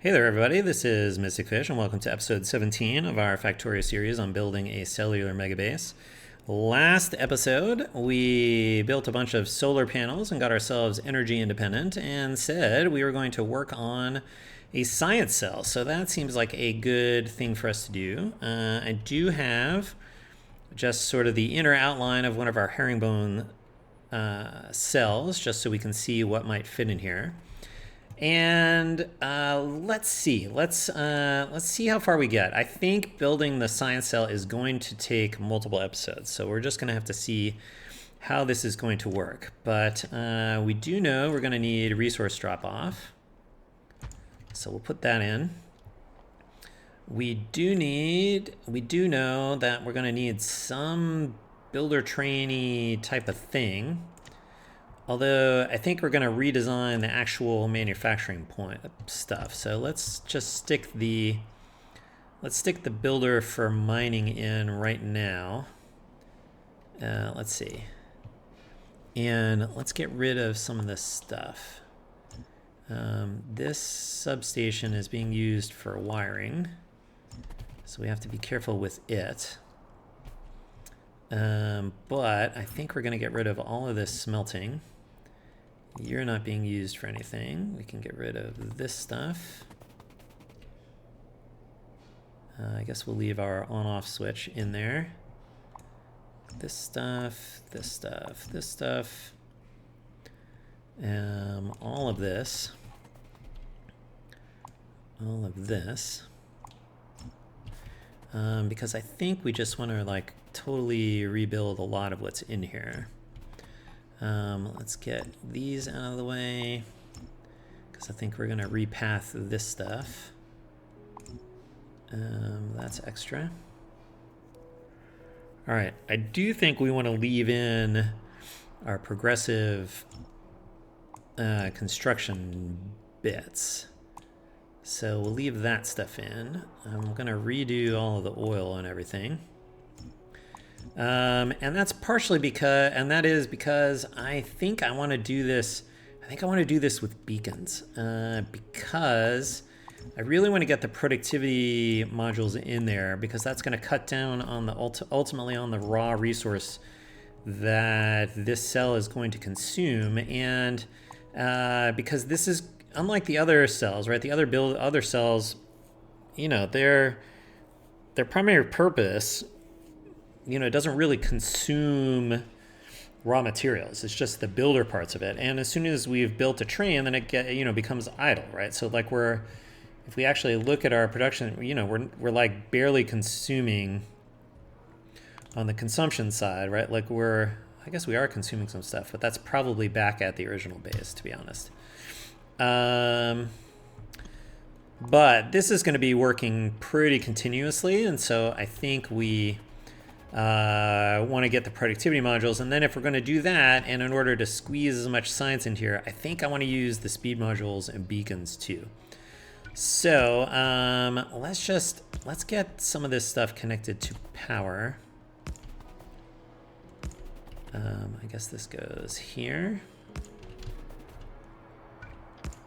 Hey there, everybody. This is Mystic Fish, and welcome to episode 17 of our Factorio series on building a cellular megabase. Last episode, we built a bunch of solar panels and got ourselves energy independent and said we were going to work on a science cell. So that seems like a good thing for us to do. I do have just sort of the inner outline of one of our herringbone cells, just so we can see what might fit in here. And let's see. Let's see how far we get. I think building the science cell is going to take multiple episodes, so we're just going to have to see how this is going to work. But we do know we're going to need resource drop-off, so we'll put that in. We do know that we're going to need some builder trainee type of thing. Although I think we're going to redesign the actual manufacturing point stuff. So let's just stick the builder for mining in right now. Let's see. And let's get rid of some of this stuff. This substation is being used for wiring, so we have to be careful with it. But I think we're going to get rid of all of this smelting. You're not being used for anything. We can get rid of this stuff. I guess we'll leave our on-off switch in there. This stuff, this stuff, this stuff. All of this. All of this. Because I think we just want to like totally rebuild a lot of what's in here. Let's get these out of the way, because I think we're going to repath this stuff. That's extra. All right, I do think we want to leave in our progressive construction bits. So we'll leave that stuff in. I'm going to redo all of the oil and everything. And that's partially because, I think I want to do this. I think I want to do this with beacons, because I really want to get the productivity modules in there, because that's going to cut down on the ultimately on the raw resource that this cell is going to consume. And because this is unlike the other cells, right? The other cells, you know, their primary purpose, you know, it doesn't really consume raw materials. It's just the builder parts of it. And as soon as we've built a train, then it becomes idle, right? So like if we actually look at our production, you know, we're like barely consuming on the consumption side, right? Like I guess we are consuming some stuff, but that's probably back at the original base, to be honest. But this is going to be working pretty continuously, and so I think we want to get the productivity modules. And then if we're going to do that, and in order to squeeze as much science into here, I think I want to use the speed modules and beacons too. So let's get some of this stuff connected to power. I guess this goes here.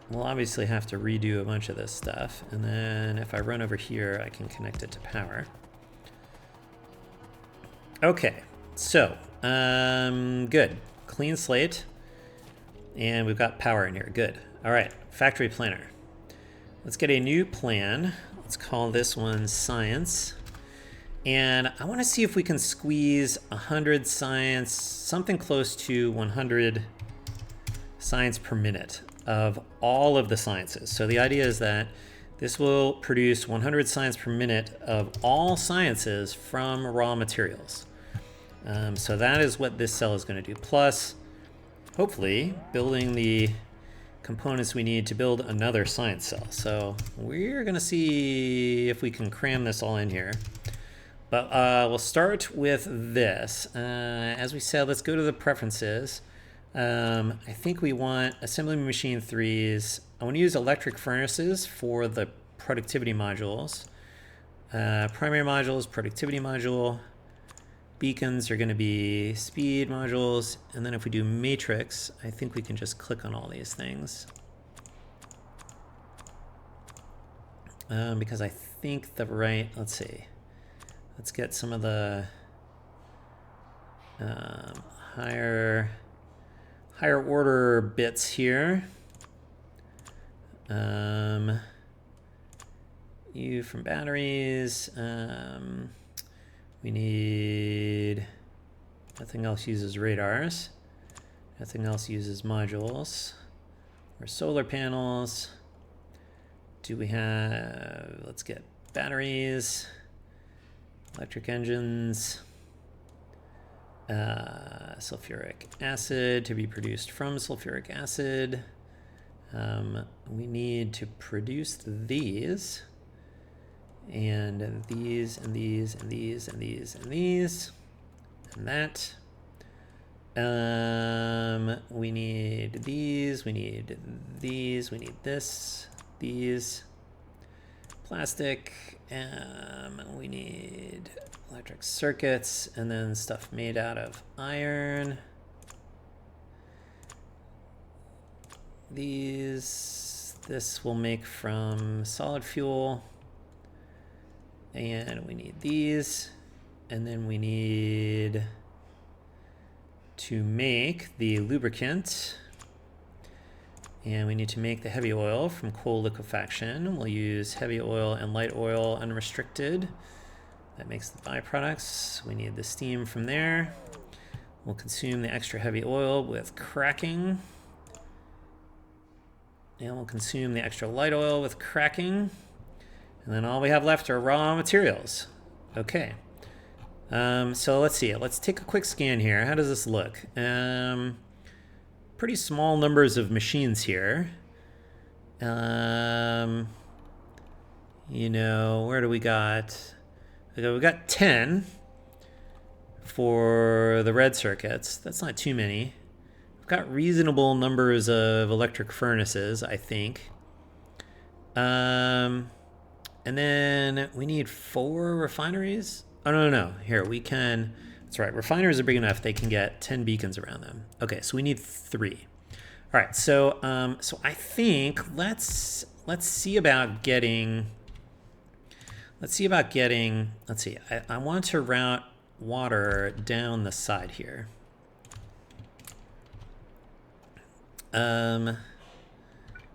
We'll obviously have to redo a bunch of this stuff, and then if I run over here, I can connect it to power. Okay, so good. Clean slate, and we've got power in here. Good. All right, factory planner. Let's get a new plan. Let's call this one science. And I want to see if we can squeeze 100 science, something close to 100 science per minute of all of the sciences. So the idea is that this will produce 100 science per minute of all sciences from raw materials. So that is what this cell is going to do. Plus, hopefully, building the components we need to build another science cell. So we're going to see if we can cram this all in here. But we'll start with this. As we said, let's go to the preferences. I think we want assembly machine 3s. I want to use electric furnaces for the productivity modules. Primary modules, productivity module. Beacons are going to be speed modules. And then if we do matrix, I think we can just click on all these things. because I think the right, let's see, let's get some of the higher order bits here. U from batteries. We need, nothing else uses radars. Nothing else uses modules or solar panels. Do we have, let's get batteries, electric engines, sulfuric acid to be produced from sulfuric acid. We need to produce these, and these, and these, and these, and these, and these, and that. We need these, we need these, we need this, these, plastic, we need electric circuits, and then stuff made out of iron. This will make from solid fuel, and we need these, and then we need to make the lubricant, and we need to make the heavy oil from coal liquefaction. We'll use heavy oil and light oil unrestricted. That makes the byproducts. We need the steam from there. We'll consume the extra heavy oil with cracking, and we'll consume the extra light oil with cracking, and then all we have left are raw materials. Okay. So let's see. Let's take a quick scan here. How does this look? Pretty small numbers of machines here. You know, where do we got? Okay, we got 10 for the red circuits. That's not too many. We've got reasonable numbers of electric furnaces, I think. And then we need 4 refineries. Oh, no. Here, we can... That's right. Refineries are big enough. They can get 10 beacons around them. Okay, so we need 3. All right, so I think let's see about getting... Let's see. I want to route water down the side here.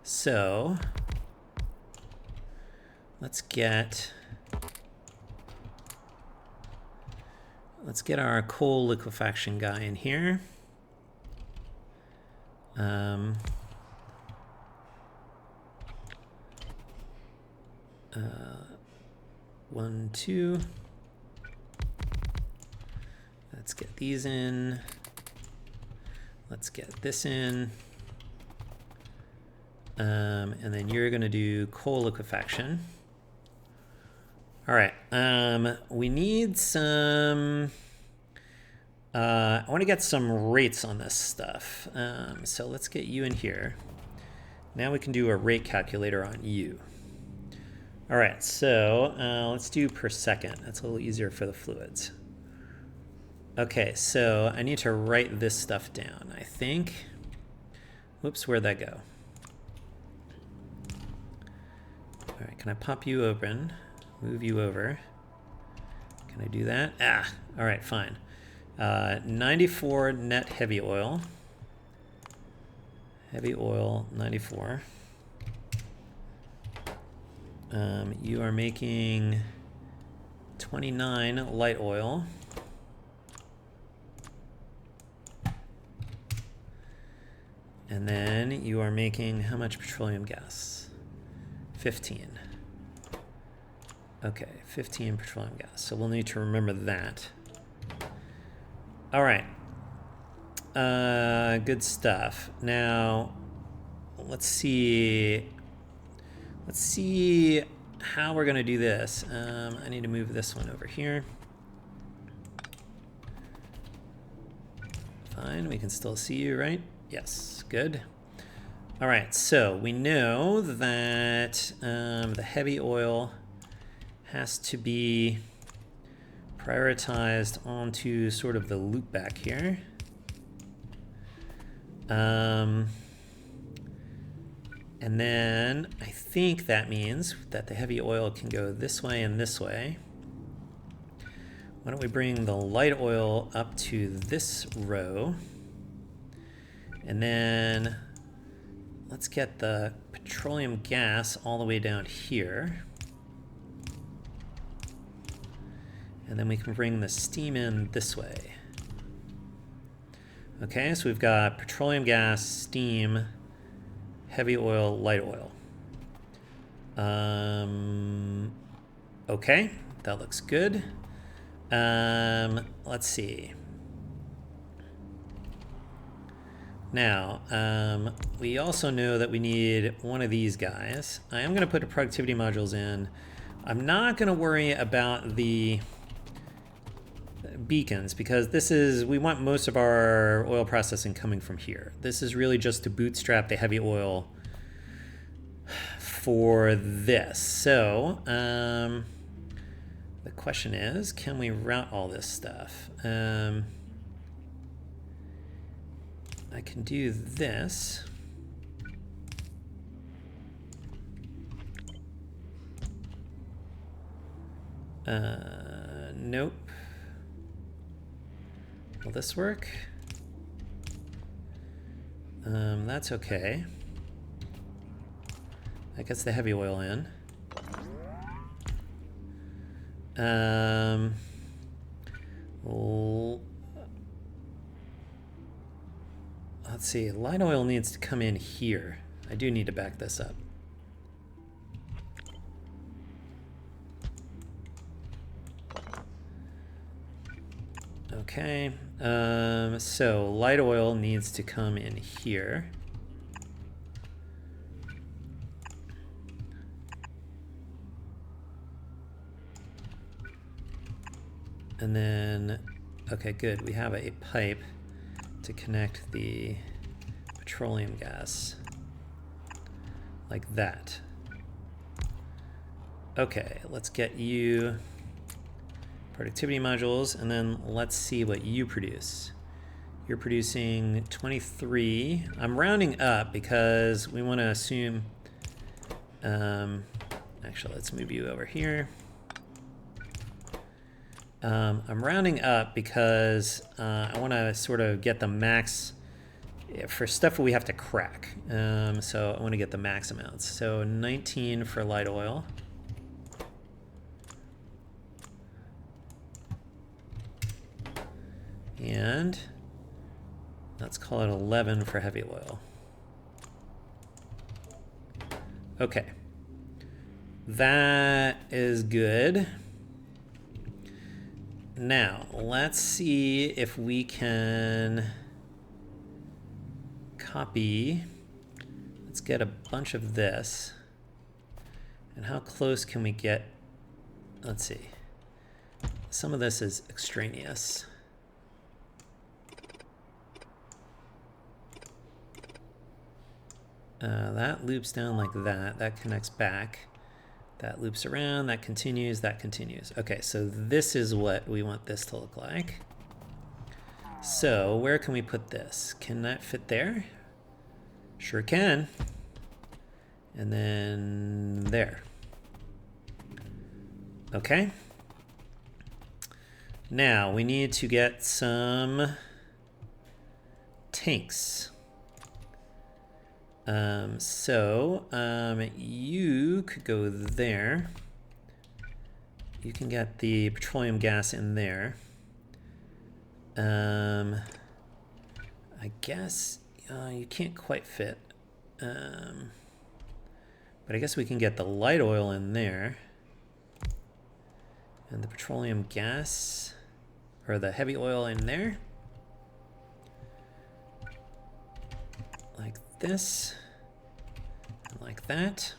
So let's get our coal liquefaction guy in here. 1, 2. Let's get these in. Let's get this in. And then you're going to do coal liquefaction. All right. We need some... I want to get some rates on this stuff. So let's get you in here. Now we can do a rate calculator on you. All right, so let's do per second. That's a little easier for the fluids. Okay, so I need to write this stuff down, I think. Whoops, where'd that go? All right, can I pop you open? Move you over. Can I do that? Ah, all right, fine. 94 net heavy oil. Heavy oil, 94. You are making 29 light oil. And then you are making how much petroleum gas? 15. Okay, 15 petroleum gas. So we'll need to remember that. All right. Good stuff. Now, let's see how we're going to do this. I need to move this one over here. Fine, we can still see you, right? Yes, good. All right, so we know that the heavy oil has to be prioritized onto sort of the loop back here. And then I think that means that the heavy oil can go this way and this way. Why don't we bring the light oil up to this row? And then let's get the petroleum gas all the way down here. And then we can bring the steam in this way. Okay, so we've got petroleum gas, steam, heavy oil, light oil. Okay, that looks good. Let's see. Now, we also know that we need one of these guys. I am going to put the productivity modules in. I'm not going to worry about the beacons because we want most of our oil processing coming from here. This is really just to bootstrap the heavy oil for this. So, the question is, can we route all this stuff? I can do this. Nope. Will this work? That's okay. That gets the heavy oil in. Let's see, light oil needs to come in here. I do need to back this up. Okay, so light oil needs to come in here. And then, okay, good. We have a pipe to connect the petroleum gas like that. Okay, let's get you productivity modules, and then let's see what you produce. You're producing 23. I'm rounding up because we want to assume, actually, let's move you over here. I'm rounding up because I want to sort of get the max for stuff we have to crack. So I want to get the max amounts. So 19 for light oil. And let's call it 11 for heavy oil. Okay. That is good. Now, let's see if we can copy. Let's get a bunch of this. And how close can we get? Let's see. Some of this is extraneous. That loops down like that. That connects back. That loops around, that continues, that continues. Okay, so this is what we want this to look like. So where can we put this? Can that fit there? Sure can. And then there. Okay. Now we need to get some tanks. You could go there. You can get the petroleum gas in there. I guess you can't quite fit. But I guess we can get the light oil in there. And the petroleum gas, or the heavy oil in there. Like this, and like that.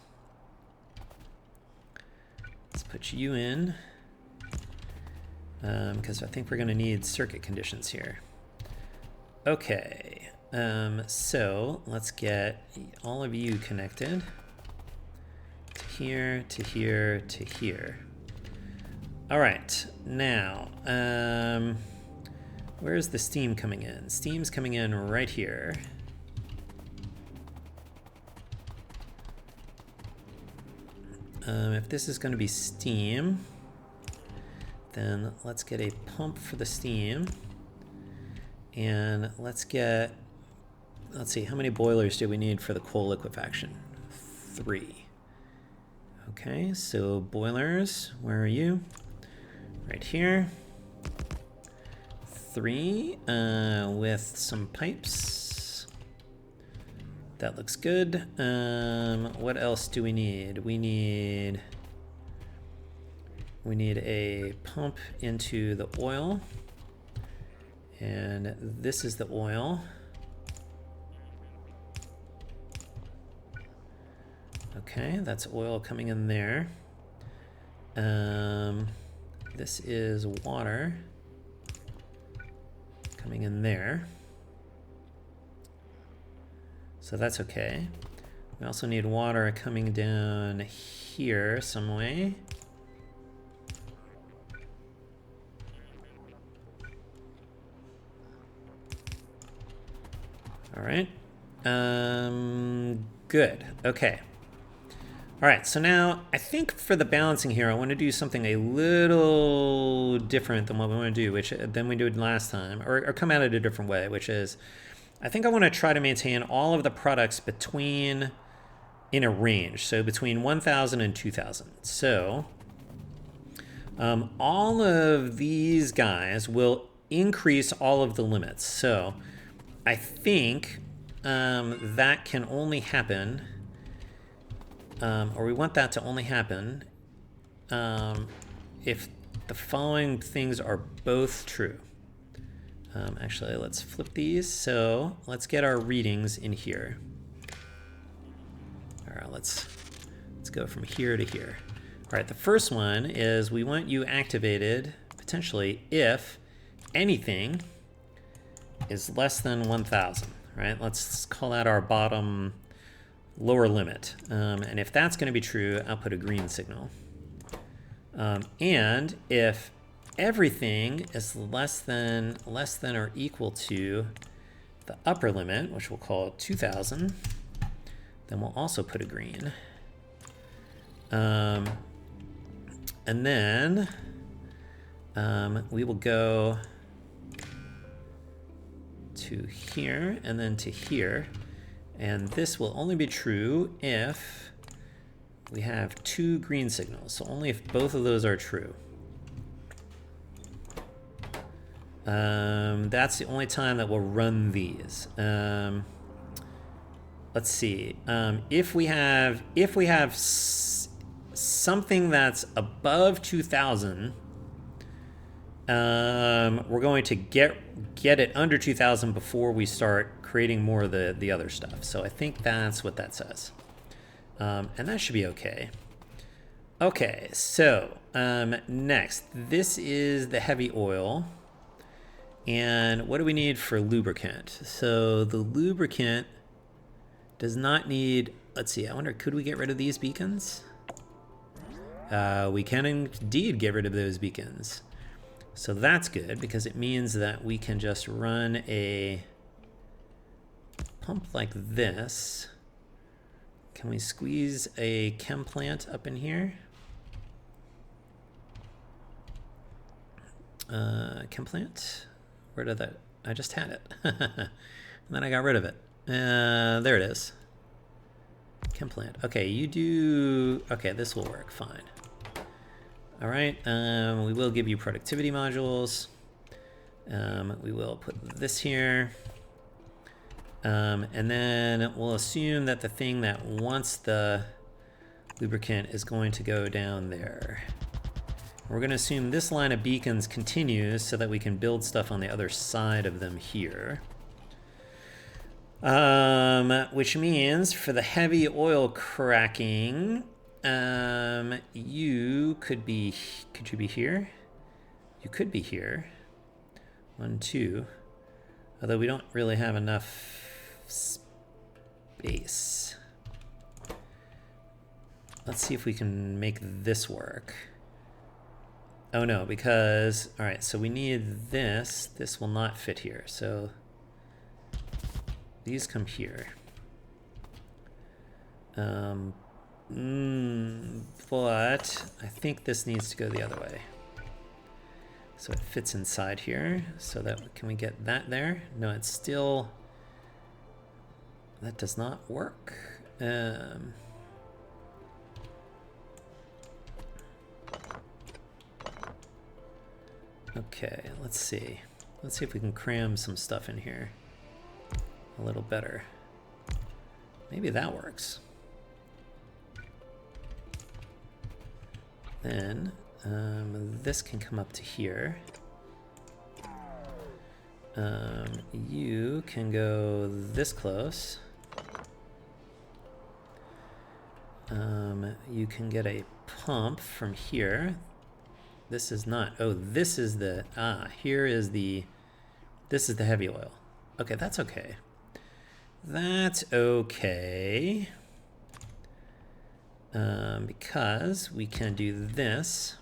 Let's put you in, because I think we're going to need circuit conditions here. Okay, so let's get all of you connected to here, to here, to here. All right, now, where's the steam coming in? Steam's coming in right here. If this is going to be steam, then let's get a pump for the steam. And let's see, how many boilers do we need for the coal liquefaction? 3. Okay, so boilers, where are you? Right here. 3 with some pipes. That looks good. What else do we need? We need a pump into the oil. And this is the oil. Okay, that's oil coming in there. This is water coming in there. So that's okay. We also need water coming down here some way. All right. Good. Okay. All right, so now I think for the balancing here, I want to do something a little different than what we want to do, than we did last time, or come at it a different way, which is, I think I want to try to maintain all of the products in a range, so between 1,000 and 2,000. So all of these guys will increase all of the limits. So I think that can only happen, or we want that to only happen if the following things are both true. Actually, let's flip these. So let's get our readings in here. All right, let's go from here to here. All right, the first one is we want you activated potentially if anything is less than 1,000, right? Let's call that our bottom lower limit. And if that's going to be true, I'll put a green signal. And if everything is less than or equal to the upper limit, which we'll call 2,000, then we'll also put a green. And then we will go to here and then to here. And this will only be true if we have 2 green signals. So only if both of those are true. That's the only time that we'll run these. Let's see. If we have something that's above 2,000, we're going to get it under 2,000 before we start creating more of the other stuff. So I think that's what that says. And that should be okay. Okay, so next, this is the heavy oil. And what do we need for lubricant? So the lubricant does not need, let's see, I wonder, could we get rid of these beacons? We can indeed get rid of those beacons. So that's good because it means that we can just run a pump like this. Can we squeeze a chem plant up in here? Chem plant? Where did that? I just had it. And then I got rid of it. There it is. Chem plant. Okay, you do. Okay, this will work fine. All right. We will give you productivity modules. We will put this here. And then we'll assume that the thing that wants the lubricant is going to go down there. We're going to assume this line of beacons continues so that we can build stuff on the other side of them here. Which means for the heavy oil cracking, could you be here? You could be here. 1, 2. Although we don't really have enough space. Let's see if we can make this work. Oh no, because, all right, so we need this. This will not fit here. So these come here. but I think this needs to go the other way. So it fits inside here. So that, can we get that there? No, it's still, that does not work. Okay, let's see. Let's see if we can cram some stuff in here a little better. Maybe that works. Then this can come up to here. You can go this close. You can get a pump from here. This is not, oh, this is the, here is the, this is the heavy oil. Okay, that's okay. That's okay. Because we can do this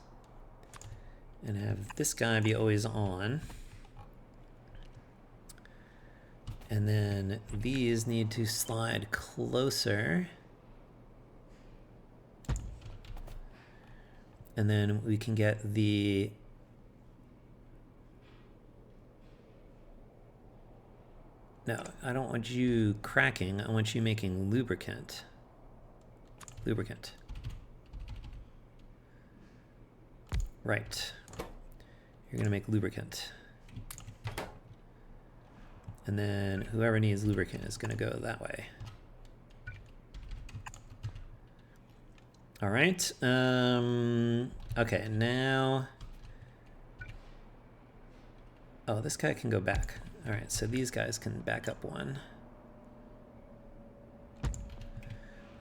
and have this guy be always on. And then these need to slide closer. And then we can get the no, I don't want you cracking. I want you making lubricant. Lubricant. Right. You're gonna make lubricant. And then whoever needs lubricant is gonna go that way. All right. Okay, now. Oh, this guy can go back. All right, so these guys can back up one.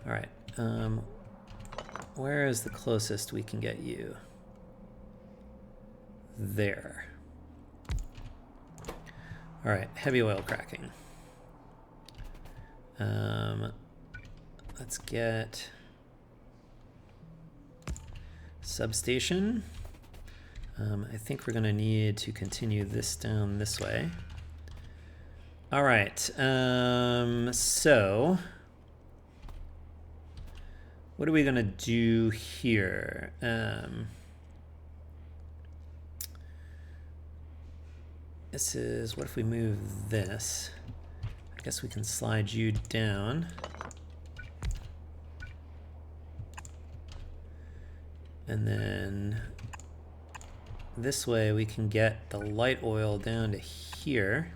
All right. Where is the closest we can get you? There. All right, heavy oil cracking. Let's get substation. I think we're going to need to continue this down this way. All right, so what are we going to do here? This is, what if we move this? I guess we can slide you down. And then this way we can get the light oil down to here.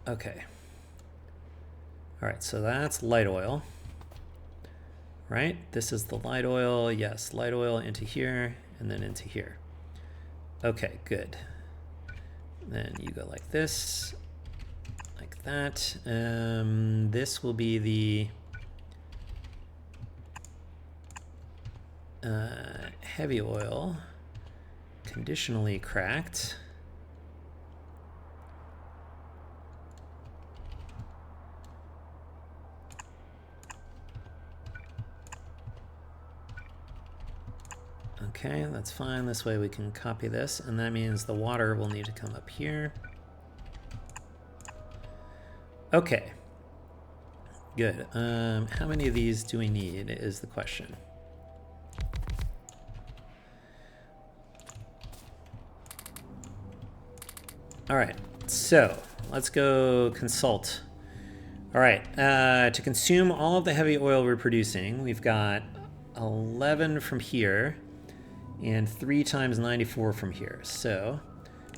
Okay. All right, so that's light oil, right? This is the light oil. Yes, light oil into here and then into here. Okay, good. Then you go like this, like that. This will be the heavy oil, conditionally cracked. Okay, that's fine. This way we can copy this, and that means the water will need to come up here. Okay, good. How many of these do we need is the question. All right, so let's go consult. All right, to consume all of the heavy oil we're producing, we've got 11 from here and 3 times 94 from here. So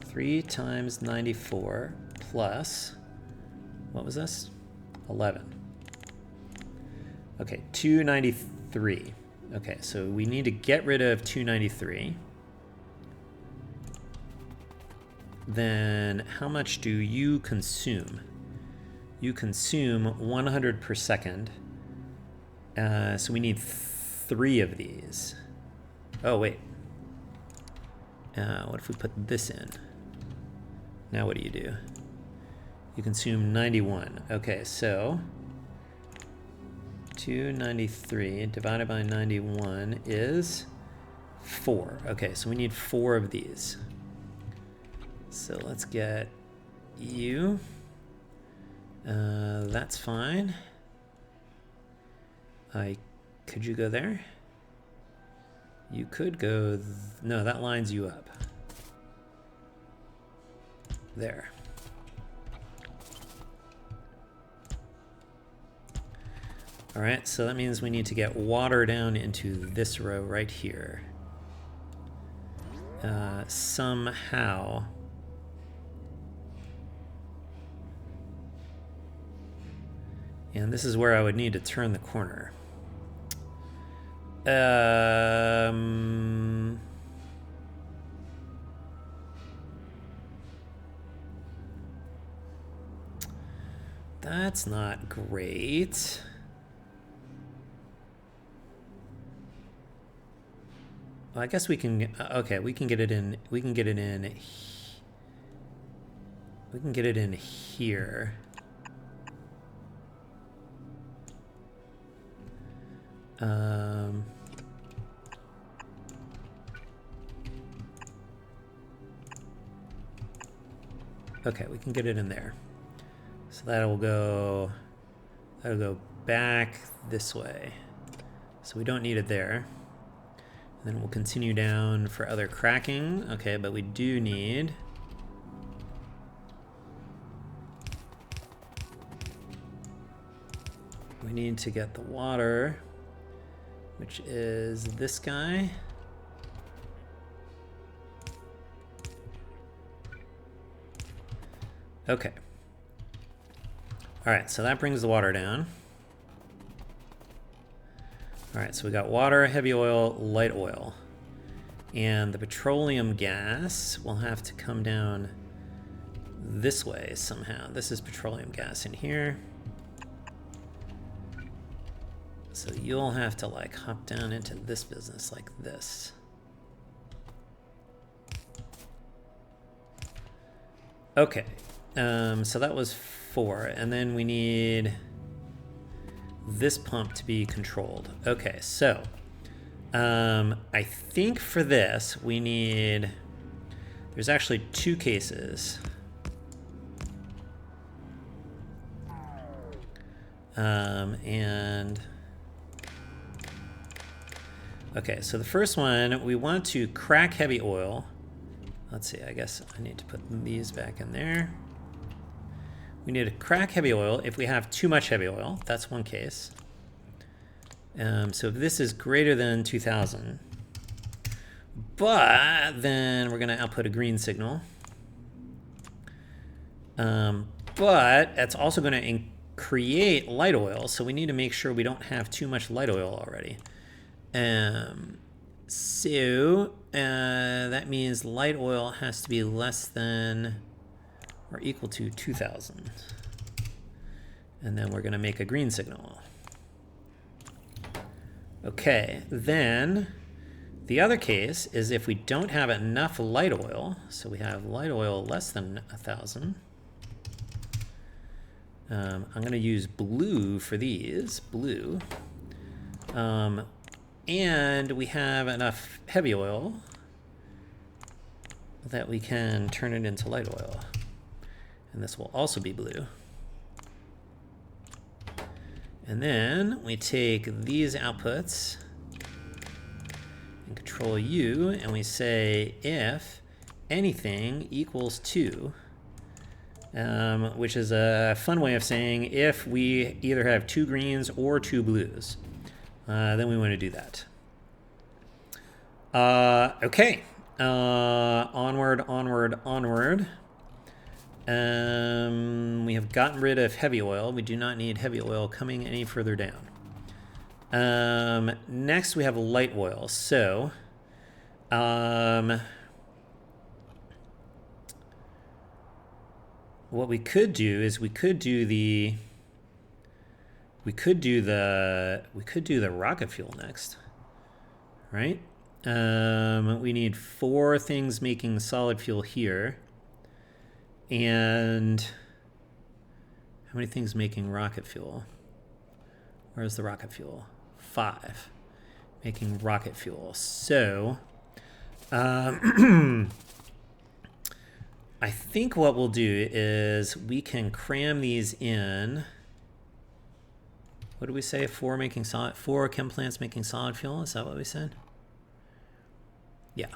3 times 94 plus, what was this? 11. Okay, 293. Okay, so we need to get rid of 293. Then how much do you consume? You consume 100 per second. So we need 3 of these. Oh, wait. What if we put this in? Now what do? You consume 91. Okay, so 293 divided by 91 is 4. Okay, so we need 4 of these. So let's get you. That's fine. Could you go there? You could go, no, that lines you up. There. All right, so that means we need to get water down into this row right here. Somehow. And this is where I would need to turn the corner. That's not great. Well, I guess we can, okay, we can get it in, we can get it in here. Okay, we can get it in there. So that'll go back this way. So we don't need it there. And then we'll continue down for other cracking. Okay, but we do need to get the water, which is this guy. Okay. All right, so that brings the water down. All right, so we got water, heavy oil, light oil. And the petroleum gas will have to come down this way somehow. This is petroleum gas in here. So you'll have to like hop down into this business like this. Okay, so that was 4, and then we need this pump to be controlled. Okay, so I think for this we need, there's actually 2 cases. And okay, so the first one, we want to crack heavy oil. Let's see, I guess I need to put these back in there. We need to crack heavy oil if we have too much heavy oil. That's one case. So if this is greater than 2000, but then we're gonna output a green signal. But that's also gonna create light oil, so we need to make sure we don't have too much light oil already. So that means light oil has to be less than or equal to 2000. And then we're going to make a green signal. Okay, then the other case is if we don't have enough light oil, so we have light oil less than 1000. I'm going to use blue for these, blue. And we have enough heavy oil that we can turn it into light oil. And this will also be blue. And then we take these outputs and control U, and we say if anything equals 2, which is a fun way of saying if we either have 2 greens or 2 blues. Then we want to do that. Okay. Onward, onward, onward. We have gotten rid of heavy oil. We do not need heavy oil coming any further down. Next, we have light oil. So, what we could do is we could do the rocket fuel next, right? We need 4 things making solid fuel here. And how many things making rocket fuel? Where's the rocket fuel? 5 making rocket fuel. So I I think what we'll do is we can cram these in. What did we say? 4 chem plants making solid fuel. Is that what we said? Yeah.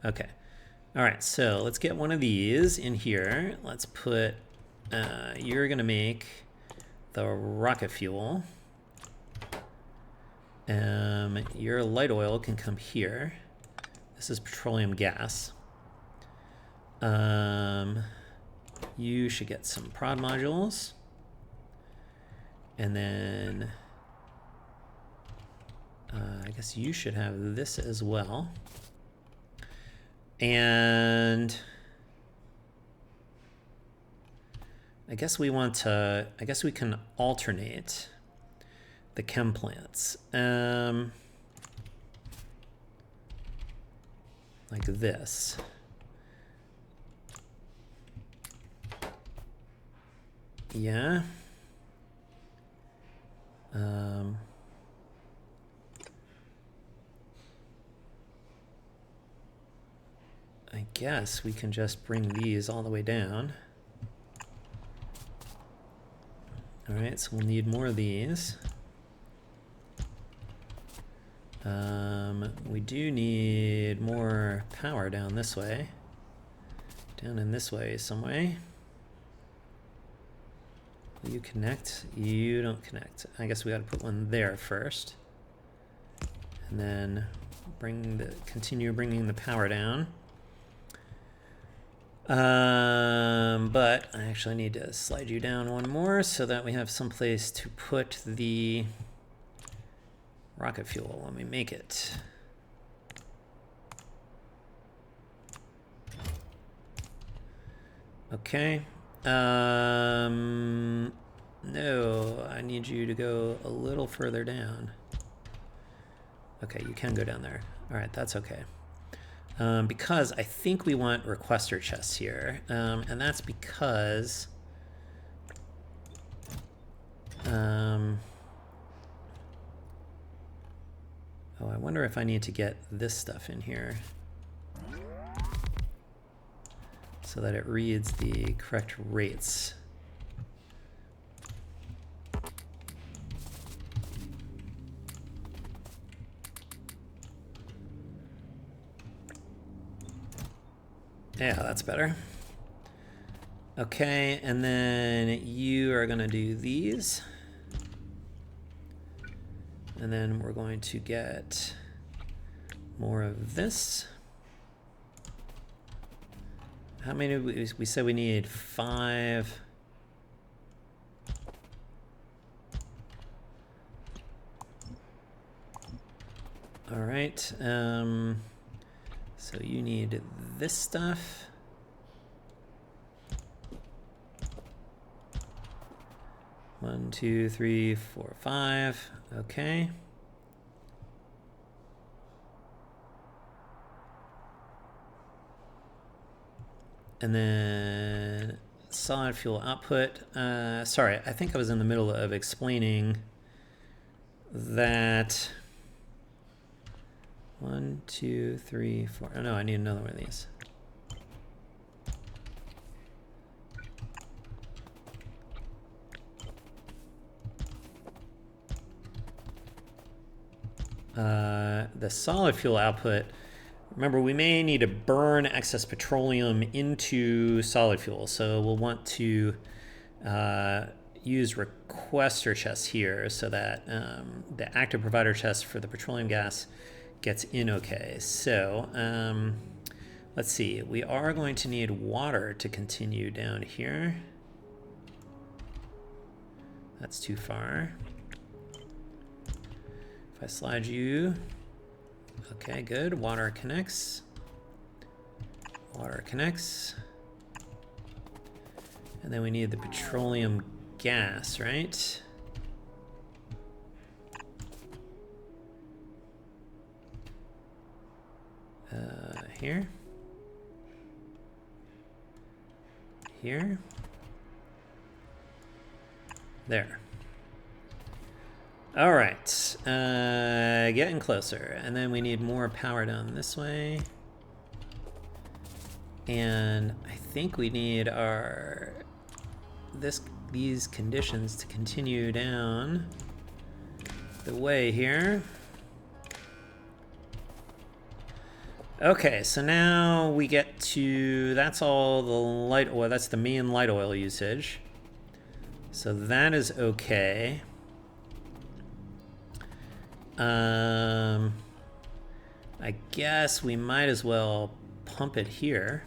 Okay. All right. So let's get one of these in here. Let's put. You're gonna make the rocket fuel. Your light oil can come here. This is petroleum gas. You should get some prod modules. And then I guess you should have this as well. And I guess we want to, I guess we can alternate the chem plants. Like this. Yeah. I guess we can just bring these all the way down. All right, so we'll need more of these. We do need more power down this way. Down in this way some way. Will you connect? You don't connect. I guess we got to put one there first. And then continue bringing the power down. But I actually need to slide you down one more so that we have some place to put the rocket fuel when we make it. Okay. No, I need you to go a little further down. Okay, you can go down there. All right, that's okay. Because I think we want requester chests here, and that's because oh, I wonder if I need to get this stuff in here so that it reads the correct rates. Yeah, that's better. Okay, and then you are going to do these. And then we're going to get more of this. How many? We said we need 5. All right. So you need this stuff. One, 2, 3, 4, 5. Okay. And then solid fuel output. Sorry, I think I was in the middle of explaining that. 1, 2, 3, 4. Oh no, I need another one of these. The solid fuel output. Remember, we may need to burn excess petroleum into solid fuel, so we'll want to use requester chests here so that the active provider chest for the petroleum gas gets in okay. So let's see, we are going to need water to continue down here. That's too far. If I slide you, okay, good. Water connects. Water connects. And then we need the petroleum gas, right? Here. Here. There. All right, getting closer. And then we need more power down this way. And I think we need these conditions to continue down the way here. Okay, so now we get to, that's all the light oil, that's the main light oil usage. So that is okay. I guess we might as well pump it here.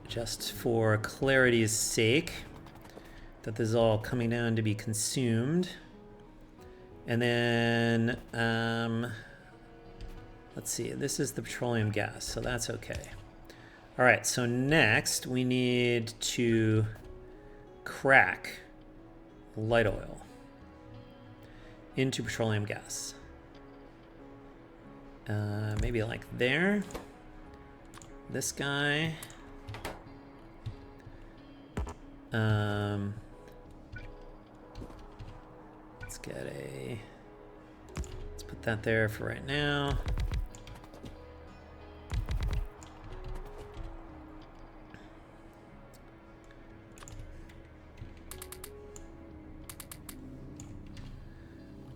Just for clarity's sake, that this is all coming down to be consumed. And then, let's see, this is the petroleum gas, so that's okay. All right, so next we need to crack light oil into petroleum gas. Maybe like there. This guy. Let's put that there for right now.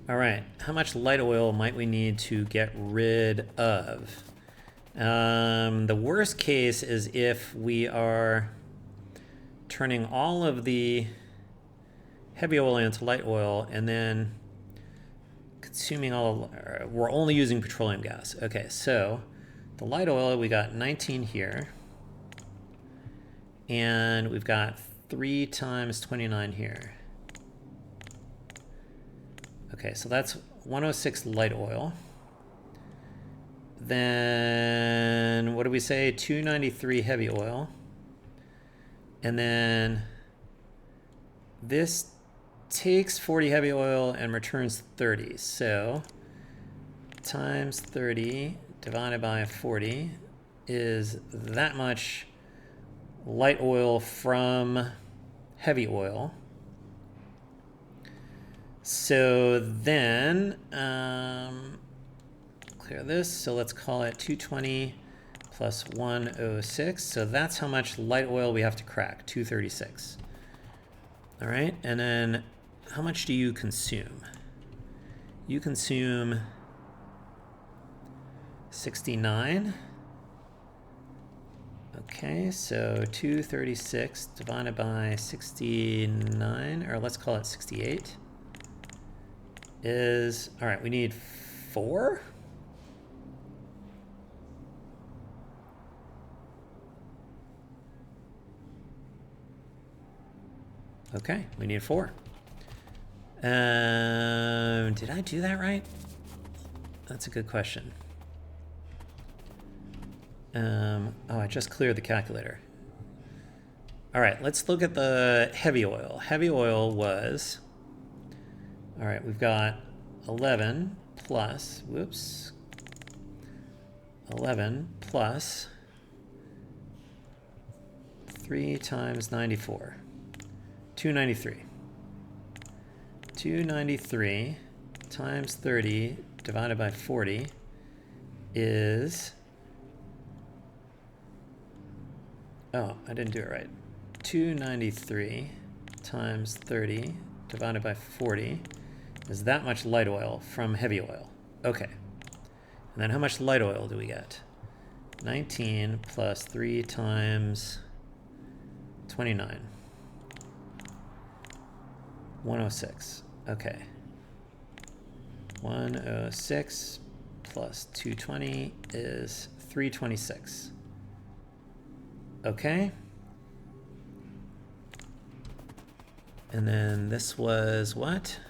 All right, how much light oil might we need to get rid of? The worst case is if we are turning all of the heavy oil into light oil and then consuming we're only using petroleum gas. Okay, so the light oil, we got 19 here. And we've got 3 times 29 here. Okay, so that's 106 light oil. Then, what do we say? 293 heavy oil. And then this takes 40 heavy oil and returns 30. So times 30 divided by 40 is that much light oil from heavy oil. So then, clear this. So let's call it 220 plus 106. So that's how much light oil we have to crack, 236. All right, and then how much do you consume? You consume 69. Okay, so 236 divided by 69, or let's call it 68, is, all right, we need 4? Okay, we need 4. Did I do that right? That's a good question. Oh, I just cleared the calculator. All right, let's look at the heavy oil. Heavy oil was, all right, we've got 11 plus, 11 plus 3 times 94. 293. 293 times 30 divided by 40 is, oh, I didn't do it right. 293 times 30 divided by 40 is that much light oil from heavy oil. Okay. And then how much light oil do we get? 19 plus 3 times 29. 106. Okay. 106 plus 220 is 326. Okay. And then this was what?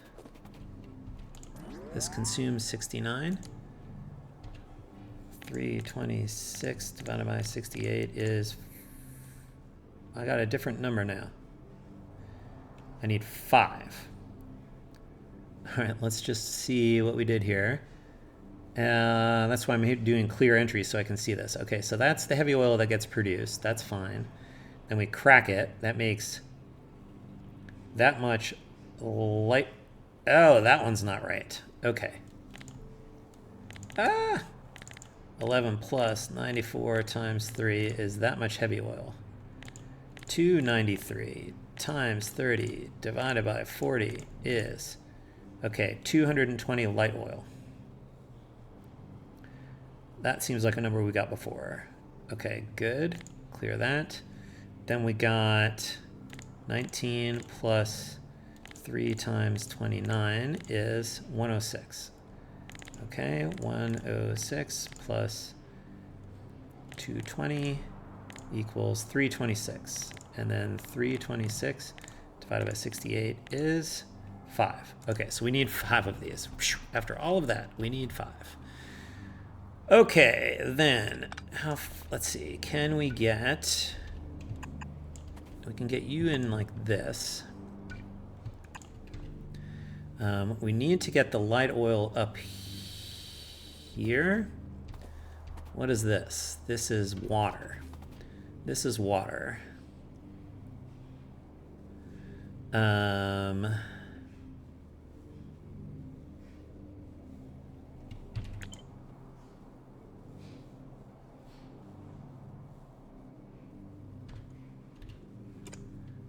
This consumes 69. 326 divided by 68 is, I got a different number now. I need 5. All right, let's just see what we did here. That's why I'm doing clear entry so I can see this. Okay, so that's the heavy oil that gets produced. That's fine. Then we crack it. That makes that much light. Oh, that one's not right. Okay. 11 plus 94 times 3 is that much heavy oil. 293 times 30 divided by 40 is, okay, 220 light oil. That seems like a number we got before. Okay, good. Clear that. Then we got 19 plus 3 times 29 is 106. Okay, 106 plus 220 equals 326. And then 326 divided by 68 is 5. Okay, so we need 5 of these. After all of that, we need 5. Okay, then, let's see, can we get... We can get you in like this. We need to get the light oil up here. What is this? This is water. This is water.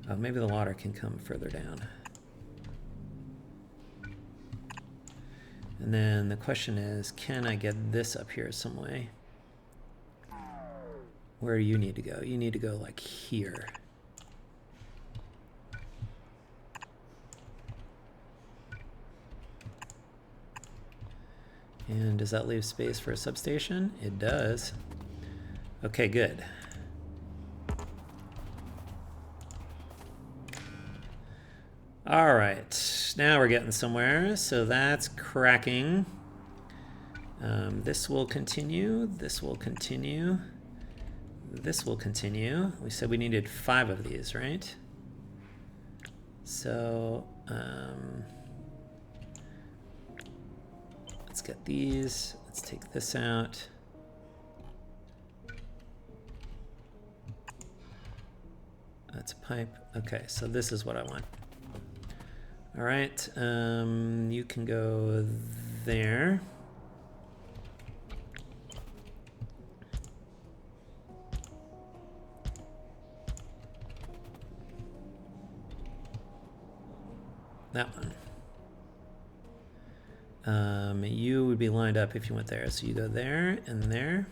Oh, maybe the water can come further down. And then the question is, can I get this up here some way? Where do you need to go? You need to go like here. And does that leave space for a substation? It does. Okay, good. All right, now we're getting somewhere. So that's cracking. This will continue. This will continue. This will continue. We said we needed 5 of these, right? So let's get these. Let's take this out. That's a pipe. Okay, so this is what I want. All right, you can go there. That one. You would be lined up if you went there. So you go there and there.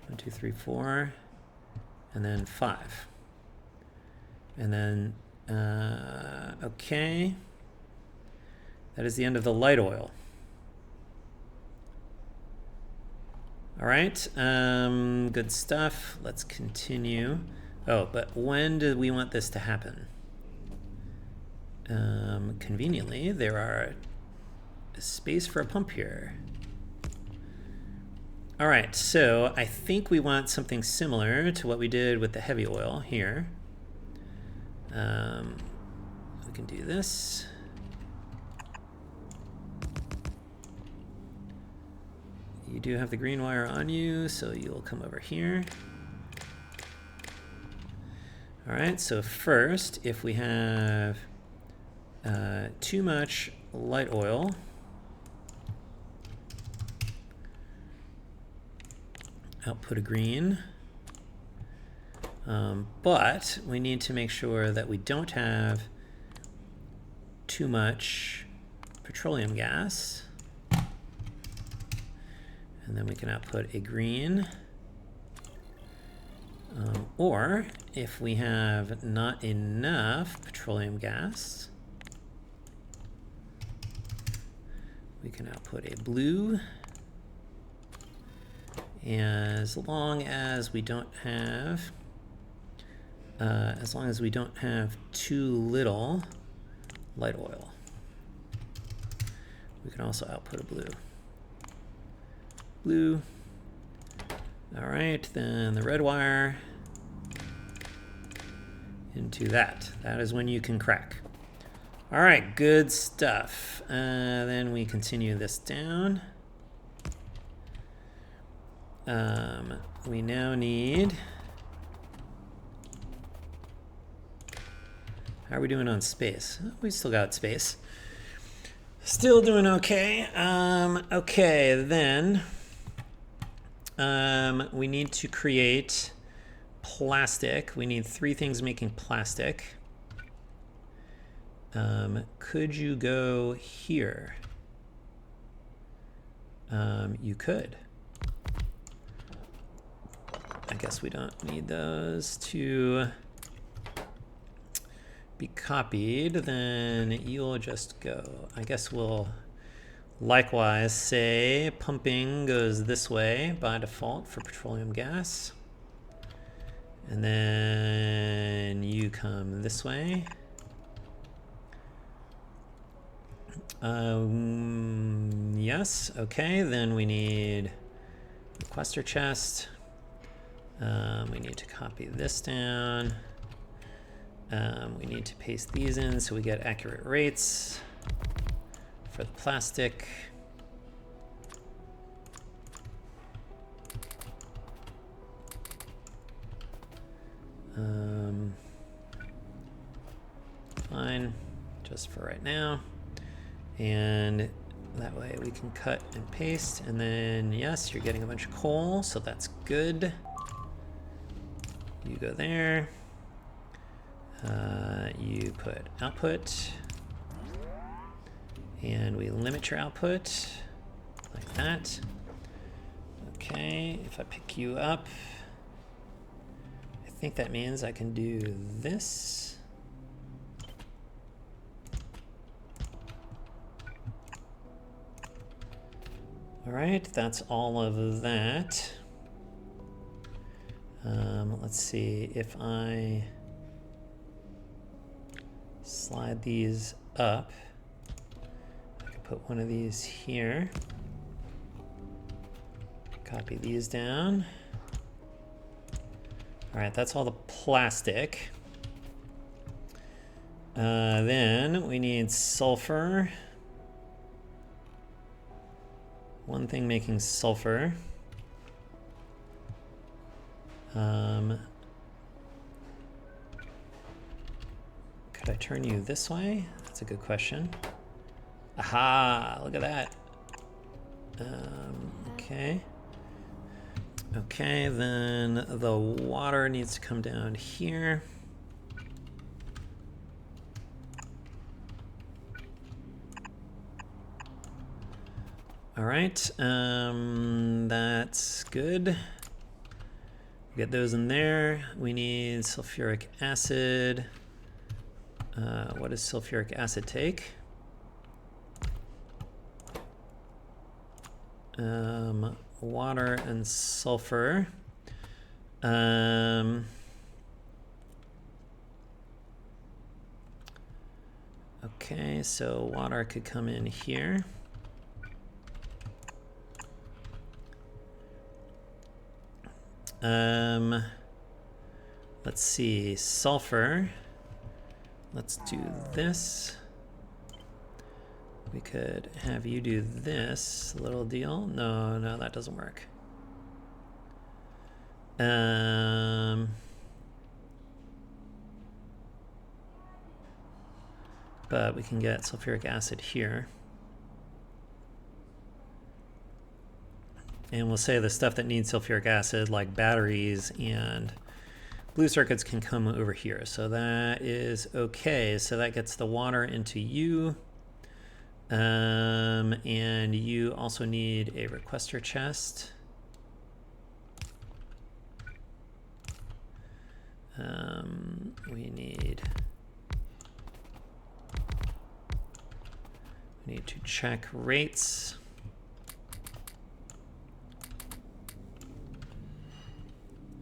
1, 2, 3, 4, and then 5. And then, okay. That is the end of the light oil. All right, good stuff. Let's continue. Oh, but when do we want this to happen? Conveniently, there are a space for a pump here. All right, so I think we want something similar to what we did with the heavy oil here. We can do this. You do have the green wire on you, so you'll come over here. All right, so first, if we have too much light oil, output a green. But we need to make sure that we don't have too much petroleum gas. And then we can output a green. Or if we have not enough petroleum gas, we can output a blue. As long as we don't have too little light oil, we can also output a blue. Blue. All right, then the red wire into that. That is when you can crack. All right, good stuff. Then we continue this down. We now need... How are we doing on space? We still got space. Still doing okay. Okay, then We need to create plastic. We need 3 things making plastic. Could you go here? You could. I guess we don't need those to be copied. Then you'll just go. I guess we'll likewise say pumping goes this way by default for petroleum gas. And then you come this way. Yes, okay, then we need requester chest. We need to copy this down. We need to paste these in so we get accurate rates for the plastic. Fine, just for right now. And that way we can cut and paste. And then, yes, you're getting a bunch of coal, so that's good. You go there. You put output. And we limit your output like that. Okay, if I pick you up, I think that means I can do this. All right, that's all of that. Let's see if I slide these up. I can put one of these here. Copy these down. All right, that's all the plastic. Then we need sulfur. One thing making sulfur. Could I turn you this way? That's a good question. Aha, look at that. Okay. Okay, then the water needs to come down here. All right, that's good. Get those in there. We need sulfuric acid. What does sulfuric acid take? Water and sulfur. Okay, so water could come in here. Let's see, sulfur. Let's do this. We could have you do this little deal. No, that doesn't work. But we can get sulfuric acid here. And we'll say the stuff that needs sulfuric acid, like batteries and blue circuits, can come over here. So that is okay. So that gets the water into you. And you also need a requester chest. We need to check rates.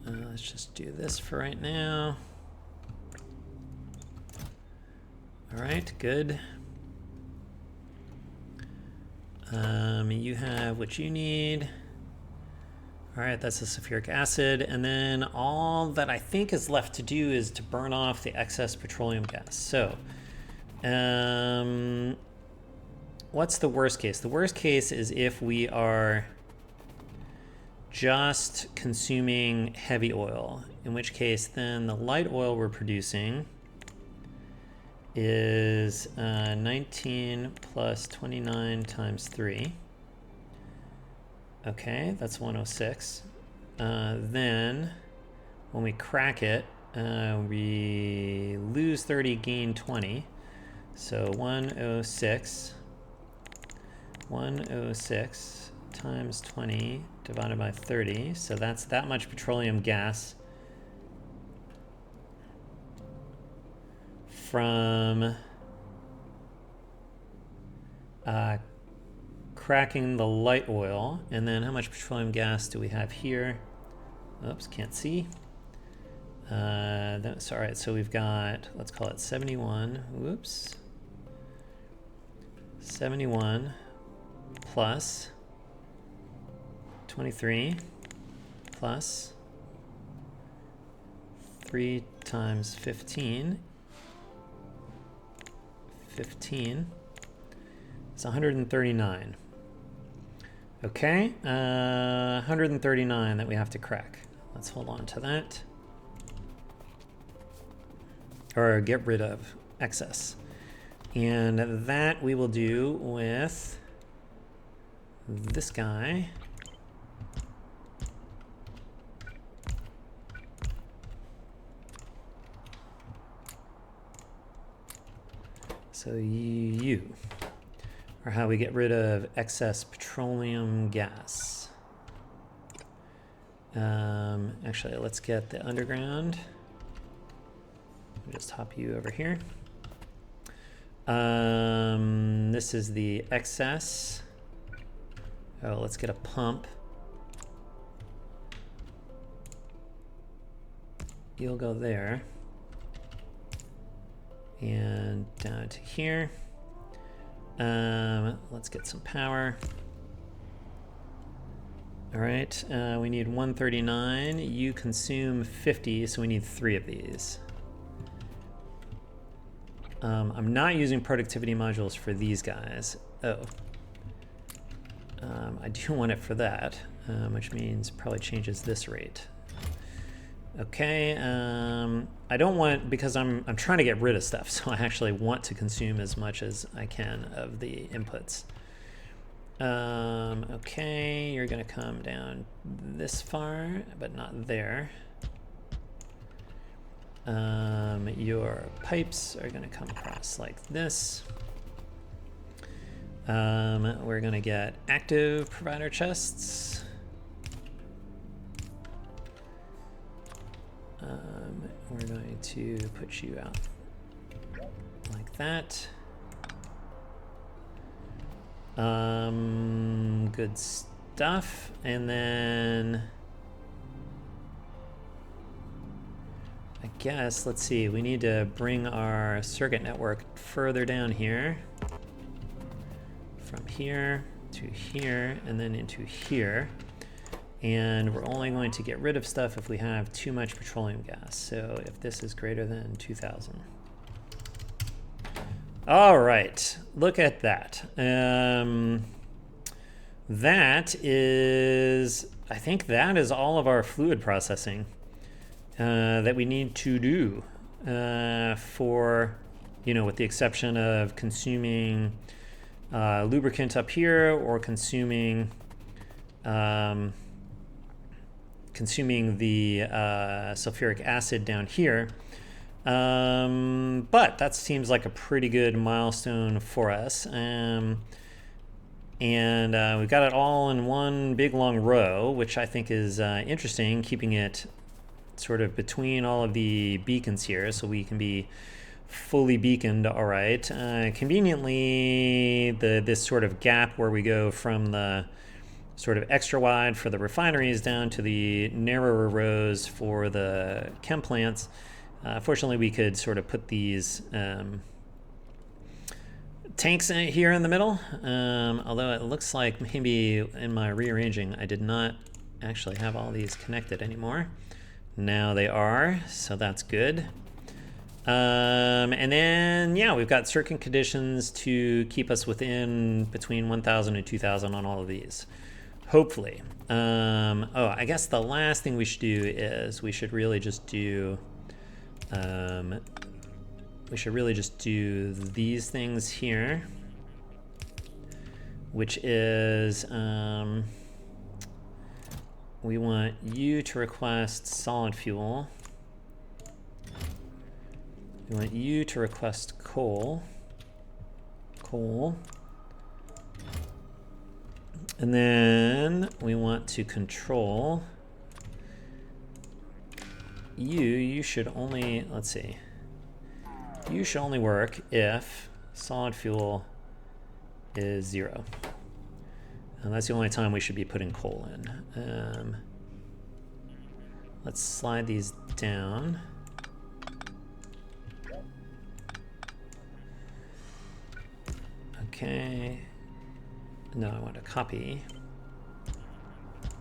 Let's just do this for right now. All right, good. You have what you need. All right, that's the sulfuric acid. And then all that I think is left to do is to burn off the excess petroleum gas. So what's the worst case? The worst case is if we are just consuming heavy oil, in which case then the light oil we're producing is 19 plus 29 times 3. Okay, that's 106. Then when we crack it, we lose 30, gain 20. So 106 times 20 divided by 30. So that's that much petroleum gas from cracking the light oil. And then how much petroleum gas do we have here? Oops, can't see. That's all right. So we've got, let's call it 71. Whoops. 71 plus 23 plus 3 times 15. 15 is 139. Okay, 139 that we have to crack. Let's hold on to that. Or get rid of excess. And that we will do with this guy. So you are how we get rid of excess petroleum gas. Actually, let's get the underground. I'll just hop you over here. This is the excess. Oh, let's get a pump. You'll go there. And down to here. Let's get some power. All right, we need 139. You consume 50, so we need 3 of these. I'm not using productivity modules for these guys. Oh. I do want it for that, which means probably changes this rate. Okay, I don't want, because I'm trying to get rid of stuff, so I actually want to consume as much as I can of the inputs. Okay, you're gonna come down this far, but not there. Your pipes are gonna come across like this. We're gonna get active provider chests. We're going to put you out like that. Good stuff. And then I guess, let's see, we need to bring our circuit network further down here. From here to here and then into here. And we're only going to get rid of stuff if we have too much petroleum gas. So if this is greater than 2,000. All right, look at that. That is, I think that is all of our fluid processing that we need to do for, with the exception of consuming lubricant up here or consuming the sulfuric acid down here. But that seems like a pretty good milestone for us. And we've got it all in one big long row, which I think is interesting, keeping it sort of between all of the beacons here so we can be fully beaconed. All right. Conveniently, this sort of gap where we go from the sort of extra wide for the refineries down to the narrower rows for the chem plants. Fortunately, we could sort of put these tanks here in the middle, although it looks like maybe in my rearranging I did not actually have all these connected anymore. Now they are, so that's good. And then, yeah, we've got circuit conditions to keep us within between 1,000 and 2,000 on all of these. Hopefully. Oh, I guess the last thing we should do is we should really just do these things here, which is we want you to request solid fuel. We want you to request coal. And then we want to control you should only, let's see. You should only work if solid fuel is 0. And that's the only time we should be putting coal in. Let's slide these down. Okay. No, I want to copy.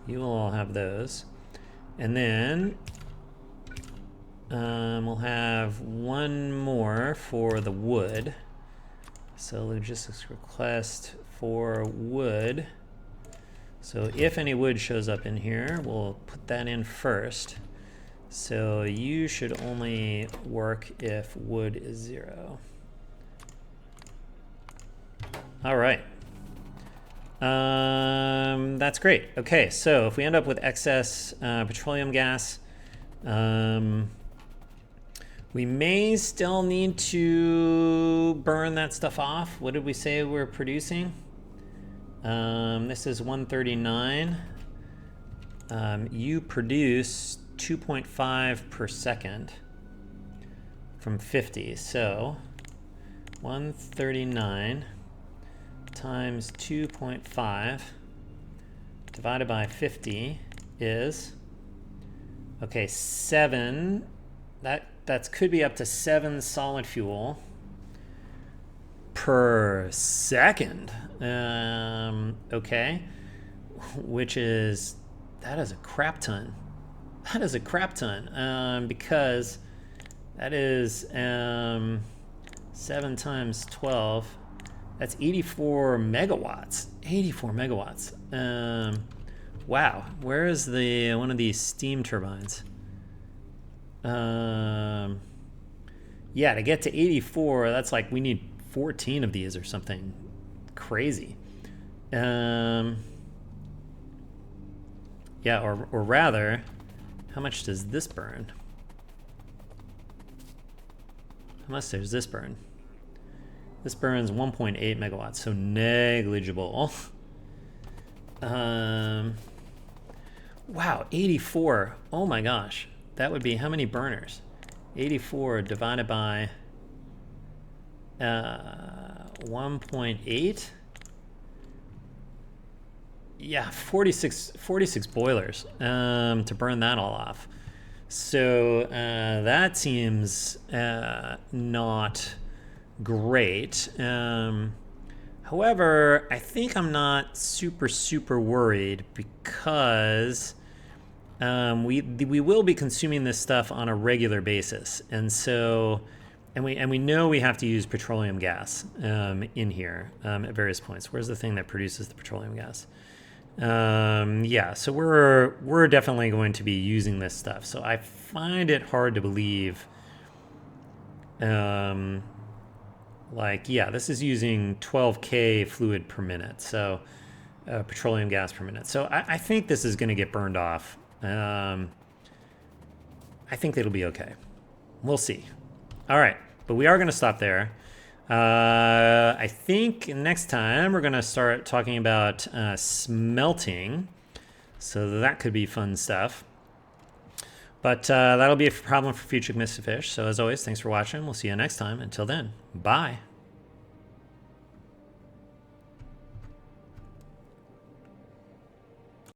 You will all have those. And then we'll have one more for the wood. So logistics request for wood. So if any wood shows up in here, we'll put that in first. So you should only work if wood is 0. All right. That's great. Okay, so if we end up with excess petroleum gas, we may still need to burn that stuff off. What did we say we're producing? This is 139. You produce 2.5 per second from 50. So 139 times 2.5 divided by 50 is, okay, 7. That could be up to 7 solid fuel per second. Okay, which is, that is a crap ton. That is a crap ton, because that is 7 times 12. That's 84 megawatts. 84 megawatts. Wow. Where is the one of these steam turbines? Yeah, to get to 84, that's like we need 14 of these or something crazy. Yeah, or rather, how much does this burn? How much does this burn? This burns 1.8 megawatts, so negligible. Wow, 84. Oh my gosh. That would be how many burners? 84 divided by 1.8. Yeah, 46 boilers to burn that all off. So that seems not great. However, I think I'm not super worried because we will be consuming this stuff on a regular basis, and so we know we have to use petroleum gas in here at various points. Where's the thing that produces the petroleum gas? Yeah, so we're definitely going to be using this stuff. So I find it hard to believe. Like, yeah, this is using 12K fluid per minute, so petroleum gas per minute. So I think this is going to get burned off. I think it'll be okay. We'll see. All right, but we are going to stop there. I think next time we're going to start talking about smelting. So that could be fun stuff. But that'll be a problem for future Mr. Fish. So as always, thanks for watching. We'll see you next time. Until then, bye.